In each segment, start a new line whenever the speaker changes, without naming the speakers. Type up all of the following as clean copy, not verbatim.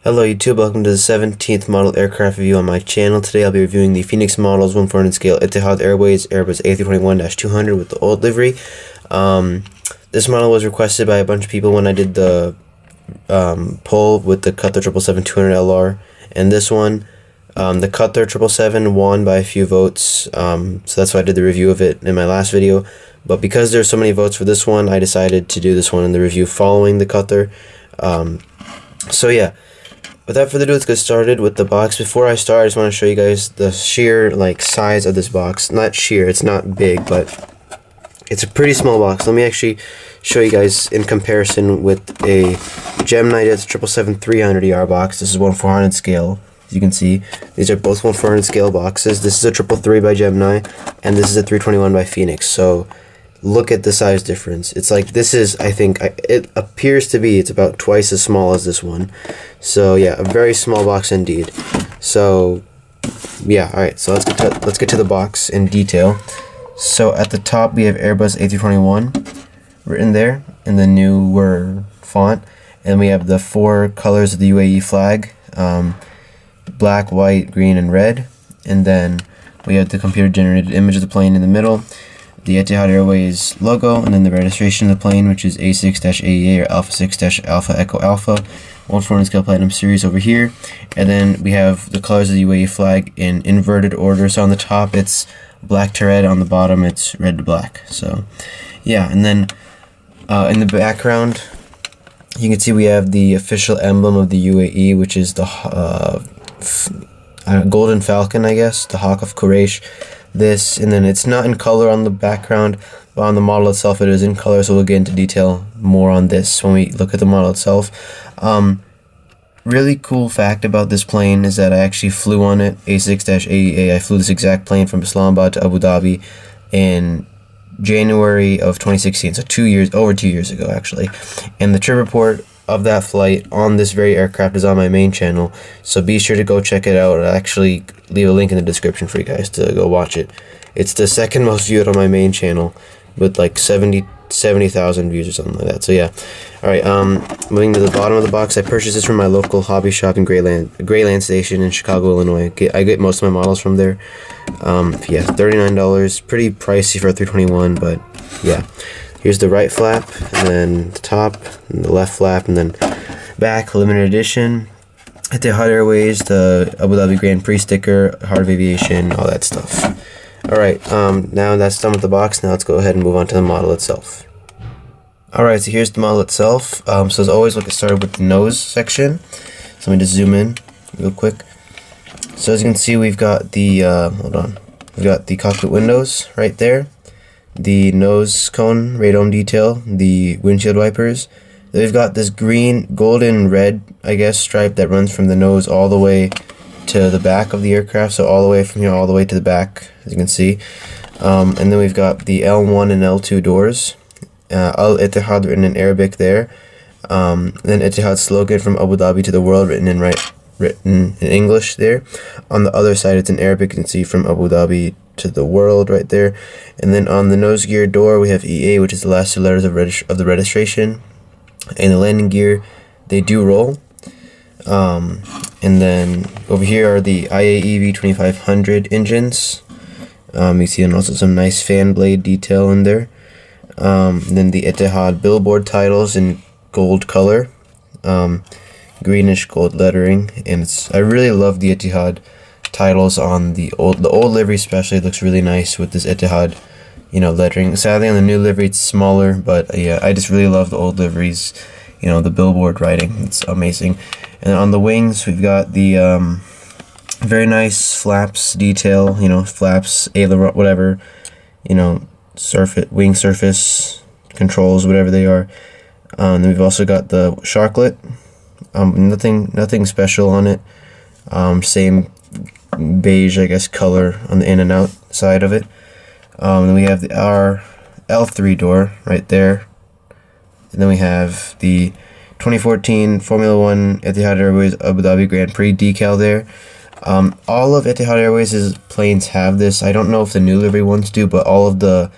Hello YouTube, welcome to the 17th model aircraft review on my channel. Today I'll be reviewing the Phoenix models 1/400 scale Etihad Airways Airbus A321-200 with the old livery. This model was requested by a bunch of people when I did the poll with the Cutler 777-200 LR, and this one, the Cutler 777 won by a few votes, so that's why I did the review of it in my last video. But because there's so many votes for this one, I decided to do this one in the review following the Cutler. So yeah, without further ado, let's get started with the box. Before I start, I just want to show you guys the sheer size of this box. Not sheer, it's not big, but it's a pretty small box. Let me actually show you guys in comparison with a Gemini Jets 777-300ER box. This is 1/400 scale. As you can see, these are both 1/400 scale boxes. This is a 333 by Gemini, and this is a 321 by Phoenix. So look at the size difference. It's like, this is, I think, it appears to be, it's about twice as small as this one. So yeah, a very small box indeed. So yeah, alright, so let's get to the box in detail. So at the top we have Airbus A321 written there in the newer font, and we have the 4 colors of the UAE flag, black, white, green, and red. And then we have the computer generated image of the plane in the middle, the Etihad Airways logo, and then the registration of the plane, which is A6-AEA or Alpha 6-Alpha Echo Alpha 1/400 scale Platinum Series over here. And then we have the colors of the UAE flag in inverted order. So on the top it's black to red, on the bottom it's red to black. So yeah, and then in the background you can see we have the official emblem of the UAE, which is the golden falcon, I guess, the Hawk of Quraysh. This, and then it's not in color on the background, but on the model itself it is in color, so we'll get into detail more on this when we look at the model itself. Really cool fact about this plane is that I actually flew on it, A6-AEA. I flew this exact plane from Islamabad to Abu Dhabi in January of 2016, so over 2 years ago actually. And the trip report of that flight on this very aircraft is on my main channel, so be sure to go check it out. I'll actually leave a link in the description for you guys to go watch it. It's the second most viewed on my main channel with 70,000 views or something like that. So yeah, alright, moving to the bottom of the box, I purchased this from my local hobby shop in Grayland Station in Chicago, Illinois. I get most of my models from there. Yeah, $39, pretty pricey for a 321, but yeah. Here's the right flap, and then the top, and the left flap, and then back, limited edition, Etihad Airways, the Abu Dhabi Grand Prix sticker, Heart of Aviation, all that stuff. Alright, now that's done with the box. Now let's go ahead and move on to the model itself. Alright, so here's the model itself. So as always, we'll get started with the nose section. So let me just zoom in real quick. So as you can see, we've got the, we've got the cockpit windows right there, the nose cone, radome detail, the windshield wipers. Then we've got this green, golden, red, I guess, stripe that runs from the nose all the way to the back of the aircraft. So all the way from here, all the way to the back, as you can see. And then we've got the L1 and L2 doors. Al Etihad written in Arabic there. Then Etihad slogan from Abu Dhabi to the world written in English there. On the other side, it's in Arabic. You can see from Abu Dhabi to the world right there. And then on the nose gear door we have EA, which is the last 2 letters of the registration. And the landing gear, they do roll. And then over here are the IAE V2500 engines. You see, and also some nice fan blade detail in there. Then the Etihad billboard titles in gold color, greenish gold lettering, and I really love the Etihad titles on the old livery, especially. It looks really nice with this Etihad, lettering. Sadly on the new livery it's smaller, but yeah, I just really love the old liveries, the billboard writing. It's amazing. And then on the wings we've got the very nice flaps detail, flaps, aileron, whatever, wing surface controls, whatever they are. And then we've also got the sharklet. Nothing special on it. Same beige, I guess, color on the in and out side of it. Then we have our L3 door right there, and then we have the 2014 Formula 1 Etihad Airways Abu Dhabi Grand Prix decal there. All of Etihad Airways' planes have this. I don't know if the new livery ones do, but all the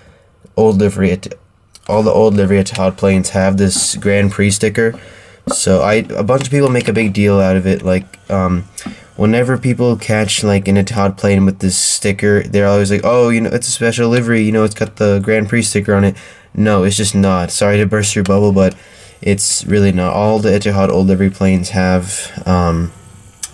old livery Etihad planes have this Grand Prix sticker. So a bunch of people make a big deal out of it. Like whenever people catch like an Etihad plane with this sticker, they're always like, oh, you know, it's a special livery, you know, it's got the Grand Prix sticker on it. No, it's just not. Sorry to burst your bubble, but it's really not. All the Etihad old livery planes have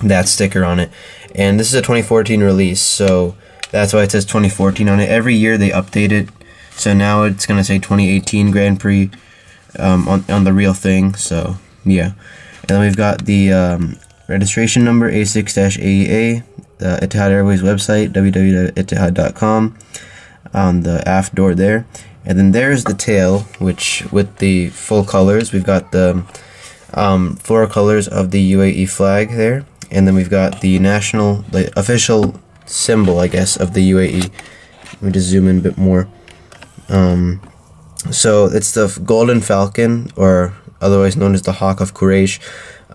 that sticker on it. And this is a 2014 release, so that's why it says 2014 on it. Every year they update it, so now it's going to say 2018 Grand Prix on the real thing, so yeah. And then we've got the registration number, A6-AEA, the Etihad Airways website, www.etihad.com, on the aft door there. And then there's the tail, which with the full colors, we've got the 4 colors of the UAE flag there. And then we've got the national, the official symbol, I guess, of the UAE. Let me just zoom in a bit more. So it's the Golden Falcon, or otherwise known as the Hawk of Quraysh,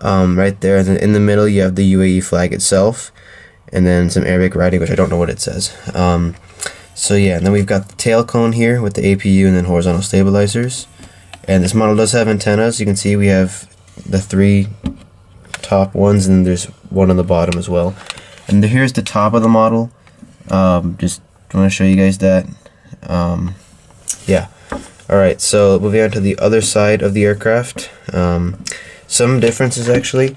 right there. And then in the middle you have the UAE flag itself, and then some Arabic writing, which I don't know what it says. So yeah, and then we've got the tail cone here with the APU and then horizontal stabilizers. And this model does have antennas. You can see we have the 3 top ones, and then there's one on the bottom as well. And here's the top of the model. Just want to show you guys that. Yeah. Alright, so moving on to the other side of the aircraft. Some differences actually,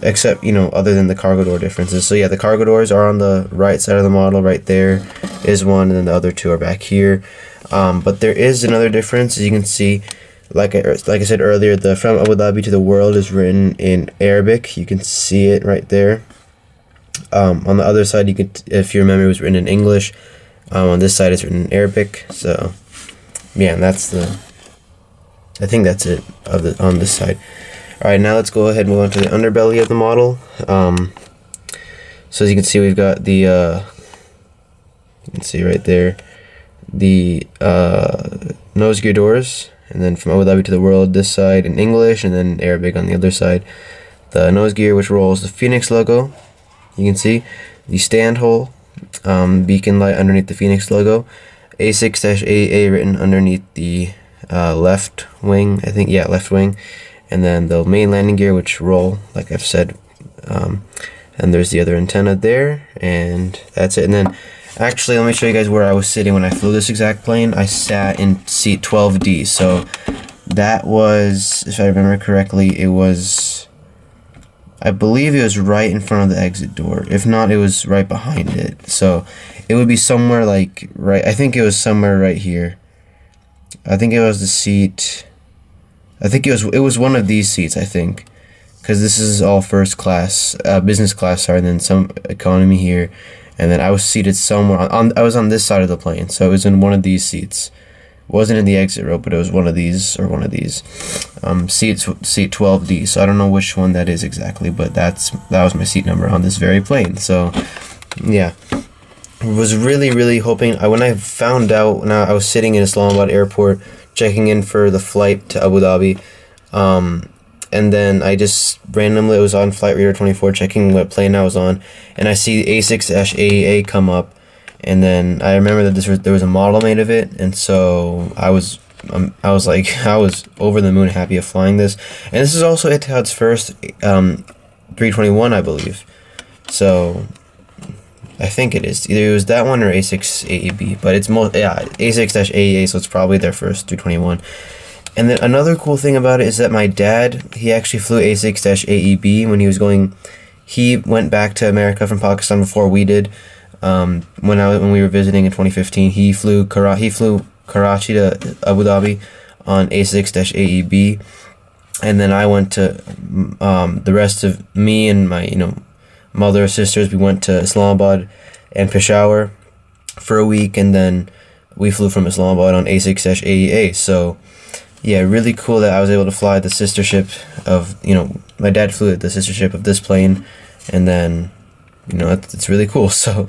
except, you know, other than the cargo door differences. So yeah, the cargo doors are on the right side of the model. Right there is one, and then the other 2 are back here. But there is another difference. As you can see, like I said earlier, the from Abu Dhabi to the world is written in Arabic. You can see it right there. On the other side, you could, if you remember, it was written in English. On this side, it's written in Arabic. So yeah, and that's I think that's it on this side. Alright, now let's go ahead and move on to the underbelly of the model. So as you can see, we've got the you can see right there the nose gear doors, and then from Abu Dhabi to the world this side in English, and then Arabic on the other side. The nose gear, which rolls the Phoenix logo. You can see the stand hole, beacon light underneath the Phoenix logo. A6-AEA written underneath the left wing, I think, yeah, left wing. And then the main landing gear, which roll, like I've said. And there's the other antenna there, and that's it. And then, actually, let me show you guys where I was sitting when I flew this exact plane. I sat in seat 12D, so that was, if I remember correctly, it was, I believe it was right in front of the exit door. If not, it was right behind it. So it would be somewhere like right, I think it was somewhere right here. I think it was the seat, I think it was one of these seats, I think, because this is all first class, business class, sorry, and then some economy here, and then I was seated somewhere I was on this side of the plane, so it was in one of these seats. It wasn't in the exit row, but it was one of these seat 12D. So I don't know which one that is exactly, but that was my seat number on this very plane. So yeah, was really hoping. When I found out, when I was sitting in Islamabad airport checking in for the flight to Abu Dhabi, and then I just randomly, it was on Flight Radar 24, checking what plane I was on, and I see A6-AEA come up, and then I remember that there was a model made of it, and so I was over the moon happy of flying this. And this is also Etihad's first 321, I believe. So I think it is. Either it was that one or A6-AEB, but it's A6-AEA, so it's probably their first 321. And then another cool thing about it is that my dad, he actually flew A6-AEB when he was going. He went back to America from Pakistan before we did. When we were visiting in 2015, he flew Karachi to Abu Dhabi on A6-AEB, and then I went to the rest of me and my mother, sisters. We went to Islamabad and Peshawar for a week, and then we flew from Islamabad on A6-AEA. So yeah, really cool that I was able to fly the sister ship of, my dad flew the sister ship of this plane, and then, it's really cool. So,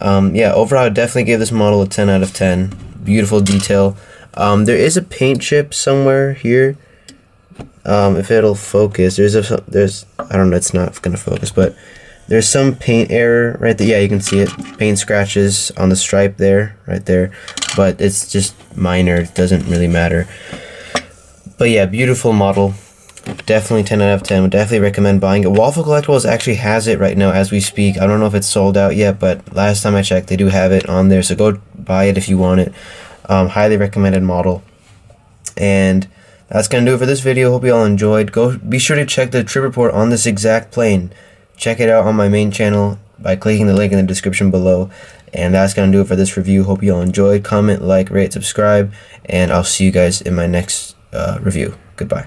yeah, overall, I would definitely give this model a 10 out of 10. Beautiful detail. There is a paint chip somewhere here. If it'll focus, there's, I don't know, it's not going to focus, but there's some paint error right there. Yeah, you can see it. Paint scratches on the stripe there, right there. But it's just minor. It doesn't really matter. But yeah, beautiful model. Definitely 10 out of 10. Would definitely recommend buying it. Waffle Collectibles actually has it right now as we speak. I don't know if it's sold out yet, but last time I checked, they do have it on there. So go buy it if you want it. Highly recommended model. And that's going to do it for this video. Hope you all enjoyed. Be sure to check the trip report on this exact plane. Check it out on my main channel by clicking the link in the description below. And that's going to do it for this review. Hope you all enjoyed. Comment, like, rate, subscribe. And I'll see you guys in my next review. Goodbye.